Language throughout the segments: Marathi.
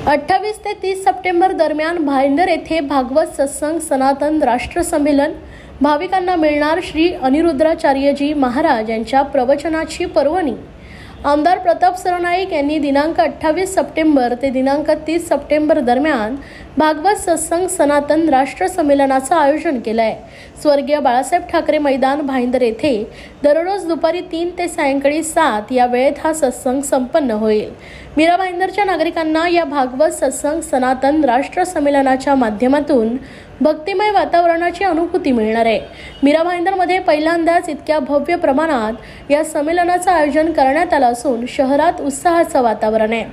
28 ते 30 सप्टेंबर दरम्यान भाईंदर येथे भागवत सत्संग सनातन राष्ट्र संमेलन। भाविकांना मिळणार श्री अनिरुद्धाचार्यजी महाराज यांच्या प्रवचनाची पर्वणी। आमदार प्रताप सरनाईक यांनी दिनांक 28 सप्टेंबर ते दिनांक 30 सप्टेंबर दरम्यान भागवत सत्संग सनातन राष्ट्र संमेलनाचं आयोजन केलं आहे। स्वर्गीय बाळासाहेब ठाकरे मैदान भाईंदर येथे दररोज दुपारी 3 ते सायंकाळी 7 या वेळेत हा सत्संग संपन्न होईल। मीरा भाईंदरच्या नागरिकांना या भागवत सत्संग सनातन राष्ट्र संमेलनाच्या माध्यमातून भक्तिमय वातावरणाची अनुभूती मिळणार आहे। मीरा भाईंदरमध्ये पहिल्यांदाच इतक्या भव्य प्रमाणात या संमेलनाचं आयोजन करण्यात आलं असून शहरात उत्साहाचं वातावरण आहे।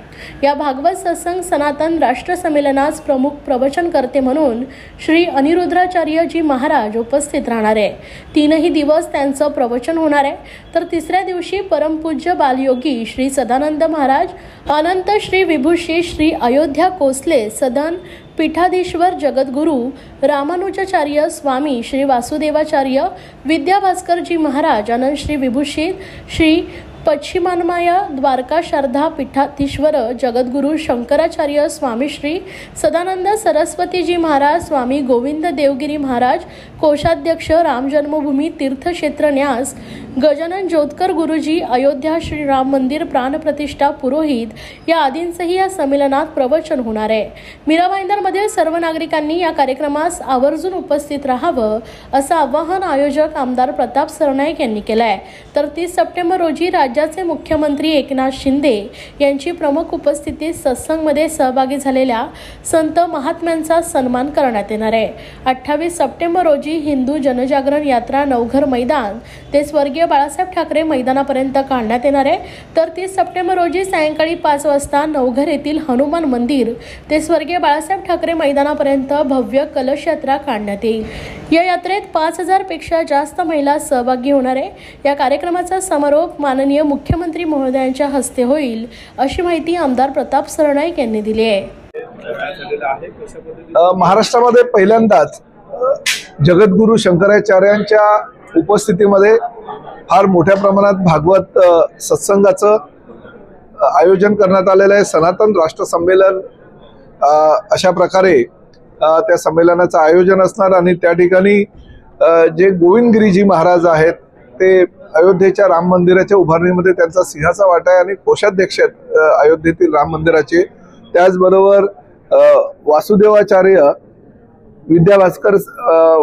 या भागवत सत्संग सनातन राष्ट्र संमेलनास प्रमुख प्रवचनकर्ते म्हणून श्री अनिरुद्धाचार्यजी महाराज उपस्थित राहणार आहे। 3ही दिवस त्यांचं प्रवचन होणार आहे, तर तिसऱ्या दिवशी परमपूज्य बालयोगी श्री सदानंद महाराज, अनंत श्री विभूषी श्री अयोध्या कोसले सदन पीठाधीश्वर जगद्गुरु रामानुजाचार्य स्वामी श्री वासुदेवाचार्य विद्याभास्करजी महाराज, आनंद श्री विभूषित श्री पश्चिमान्माया द्वारका शारदा पीठाधीश्वर जगद्गुरु शंकराचार्य स्वामी श्री सदानंद सरस्वतीजी महाराज, स्वामी गोविंद देवगिरी महाराज, कोषाध्यक्ष राम जन्मभूमी तीर्थक्षेत्र न्यास गजानन ज्योतकर गुरुजी, अयोध्या श्री राम मंदिर प्राण प्रतिष्ठा पुरोहित या आदींचंही या संमेलनात प्रवचन होणार आहे। मीरा भाईंदरमधील सर्व नागरिकांनी या कार्यक्रमास आवर्जून उपस्थित राहावं असं आवाहन आयोजक आमदार प्रताप सरनाईक यांनी केलं आहे। तर 30 सप्टेंबर रोजी राज्याचे मुख्यमंत्री एकनाथ शिंदे यांची प्रमुख उपस्थितीत सत्संगमध्ये सहभागी झालेल्या संत महात्म्यांचा सन्मान करण्यात येणार आहे। 28 सप्टेंबर रोजी हिंदू जनजागरण यात्रा नवघर मैदान ते स्वर्गीय बाळासाहेब ठाकरे मैदानापर्यंत काढण्यात येणार आहे। तर 30 सप्टेंबर रोजी सायंकाळी 5 वाजता नवघर येथील हनुमान मंदिर ते स्वर्गीय बाळासाहेब ठाकरे मैदानापर्यंत भव्य कलश यात्रा काढण्यात येईल। या यात्रेत 5000 पेक्षा जास्त महिला सहभागी होणार आहे। या कार्यक्रमाचा समारोप माननीय मुख्यमंत्री महोदयांच्या हस्ते होईल अशी माहिती आमदार प्रताप सरनाईक यांनी दिली आहे। महाराष्ट्रामध्ये पहिल्यांदाच जगद्गुरु शंकराचार्यांच्या उपस्थितीमध्ये फार मोठ्या प्रमाणात भागवत सत्संगाचं आयोजन करण्यात आलेलं आहे। सनातन राष्ट्र संमेलन अशा प्रकारे त्या संमेलनाचं आयोजन असणार आणि त्या ठिकाणी जे गोविंदगिरीजी महाराज आहेत ते अयोध्येच्या राम मंदिराच्या उभारणीमध्ये त्यांचा सिंहाचा वाटा आहे आणि कोषाध्यक्ष आहेत अयोध्येतील राम मंदिराचे। त्याचबरोबर वासुदेवाचार्य विद्याभास्कर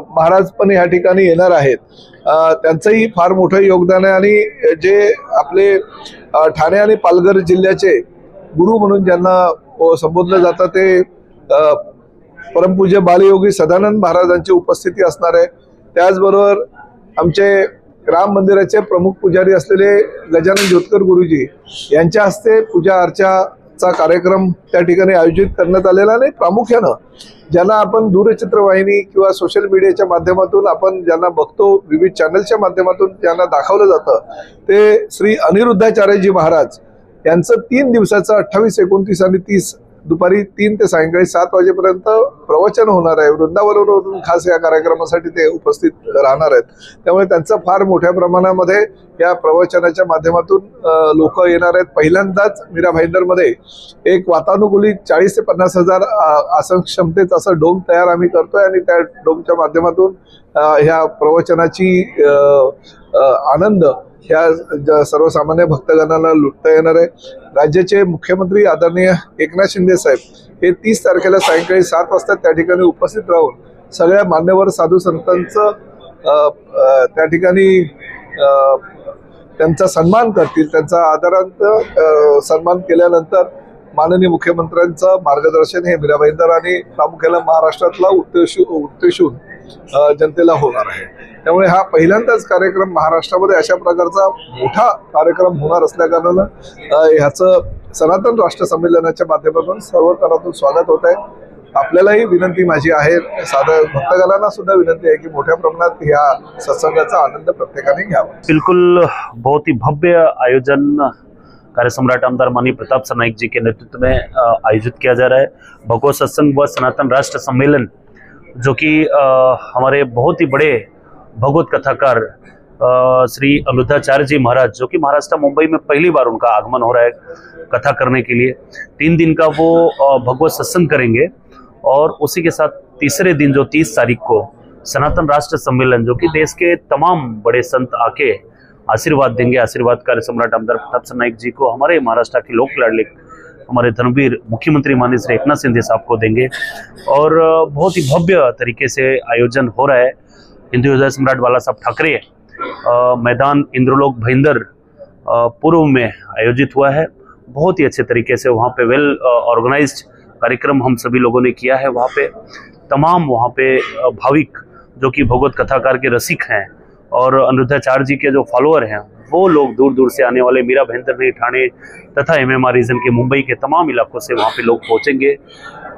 महाराज पण या ठिकाणी येणार आहेत। त्यांचंही फार मोठं योगदान आहे आणि जे आपले ठाणे आणि पालघर जिल्ह्याचे गुरु म्हणून ज्यांना संबोधलं जातं ते परमपूज्य बालयोगी सदानंद महाराजांची उपस्थिती असणार आहे। त्याचबरोबर आमचे राम मंदिराचे प्रमुख पुजारी असलेले गजानन ज्योतकर गुरुजी यांच्या हस्ते पूजा अर्चाचा कार्यक्रम त्या ठिकाणी आयोजित करण्यात आलेला आहे। प्रामुख्यानं ज्यांना आपण दूरचित्रवाहिनी किंवा सोशल मीडियाच्या माध्यमातून आपण ज्यांना बघतो, विविध चॅनलच्या माध्यमातून ज्यांना दाखवलं जातं ते श्री अनिरुद्धाचार्यजी महाराज यांचं 3 दिवसाचं 28, 29 आणि 30 दुपारी 3 ते सायंकाळी 7 वाजेपर्यंत प्रवचन होणार आहे। वृंदावनवरून खास या कार्यक्रमासाठी ते उपस्थित राहणार आहेत। त्यामुळे त्यांचं फार मोठ्या प्रमाणामध्ये या प्रवचनाच्या माध्यमातून लोक येणार आहेत। पहिल्यांदाच मीरा भाईंदरमध्ये एक वातानुकूलित 40 ते 50 हजार आसन क्षमतेचं असं डोम तयार आम्ही करतोय आणि त्या डोमच्या माध्यमातून ह्या प्रवचनाची आनंद ह्या सर्वसामान्य भक्तगणांना लुटता येणार आहे। राज्याचे मुख्यमंत्री आदरणीय एकनाथ शिंदे साहेब हे 30 तारखेला सायंकाळी 7 वाजता त्या ठिकाणी उपस्थित राहून सगळ्या मान्यवर साधू संतांचं त्या ठिकाणी त्यांचा सन्मान करतील। त्यांचा आदरांत सन्मान केल्यानंतर माननीय मुख्यमंत्र्यांचं मार्गदर्शन हे मीरा भाईंदर आणि प्रामुख्याने महाराष्ट्रातला उद्देशून जनतेला होणार आहे। त्यामुळे हा पहिल्यांदाच कार्यक्रम महाराष्ट्रामध्ये अशा प्रकारचा मोठा कार्यक्रम होणार असल्याकारणानं ह्याचं सनातन राष्ट्र संमेलनाच्या माध्यमातून सर्व स्तरातून स्वागत होत आहे। आपल्यालाही विनंती माझी आहे, साधं भक्तगणांना सुद्धा विनंती आहे की मोठ्या प्रमाणात ह्या सत्संगाचा आनंद प्रत्येकाने घ्यावा। बिल्कुल बहुत ही भव्य आयोजन कार्य सम्राट आमदार माननीय प्रताप सरनाईक जी के नेतृत्व में आयोजित किया जा रहा है। भगवत सत्संग व सनातन राष्ट्र सम्मेलन जो कि हमारे बहुत ही बड़े भगवत कथाकार श्री अनिरुद्धाचार्य जी महाराज, जो कि महाराष्ट्र मुंबई में पहली बार उनका आगमन हो रहा है कथा करने के लिए। 3 दिन का वो भगवत सत्संग करेंगे और उसी के साथ तीसरे दिन जो 30 तारीख को सनातन राष्ट्र सम्मेलन, जो कि देश के तमाम बड़े संत आके आशीर्वाद देंगे। आशीर्वाद कार्य सम्राट आमदार प्रताप सिंह नाईक जी को, हमारे महाराष्ट्र के लोक लाडले हमारे धर्मवीर मुख्यमंत्री माननीय श्री एकनाथ शिंदे साहब को देंगे। और बहुत ही भव्य तरीके से आयोजन हो रहा है। हिंदू हृदय सम्राट बाला साहब ठाकरे मैदान इंद्रलोक भाईंदर पूर्व में आयोजित हुआ है। बहुत ही अच्छे तरीके से वहाँ पे वेल ऑर्गेनाइज्ड कार्यक्रम हम सभी लोगों ने किया है। वहाँ पे तमाम वहाँ पे भाविक जो कि भगवत कथाकार के रसिक हैं और अनिरुद्धाचार्य जी के जो फॉलोअर हैं, वो लोग दूर दूर से आने वाले, मीरा भाईंदर ठाणे तथा MMR रीजन के मुंबई के तमाम इलाकों से वहाँ पे लोग पहुँचेंगे।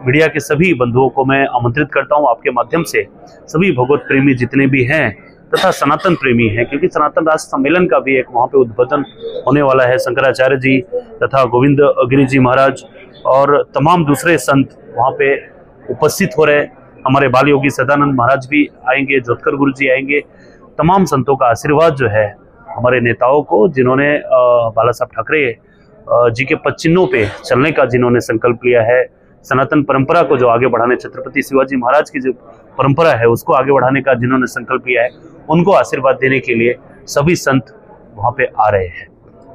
मीडिया के सभी बंधुओं को मैं आमंत्रित करता हूँ आपके माध्यम से, सभी भगवत प्रेमी जितने भी हैं तथा सनातन प्रेमी हैं, क्योंकि सनातन राष्ट्र सम्मेलन का भी एक वहाँ पे उद्बोधन होने वाला है। शंकराचार्य जी तथा गोविंद गिरी जी महाराज और तमाम दूसरे संत वहाँ पे उपस्थित हो रहे। हमारे बाल योगी सदानंद महाराज भी आएंगे, ज्योतकर गुरु जी आएंगे। तमाम संतों का आशीर्वाद जो है हमारे नेताओं को, जिन्होंने बाला साहब ठाकरे जी के पद चिन्हों पे चलने का जिन्होंने संकल्प लिया है, सनातन परंपरा को जो आगे बढ़ाने, छत्रपति शिवाजी महाराज की जो परंपरा है उसको आगे बढ़ाने का जिन्होंने संकल्प लिया है, उनको आशीर्वाद देने के लिए सभी संत वहाँ पे आ रहे हैं।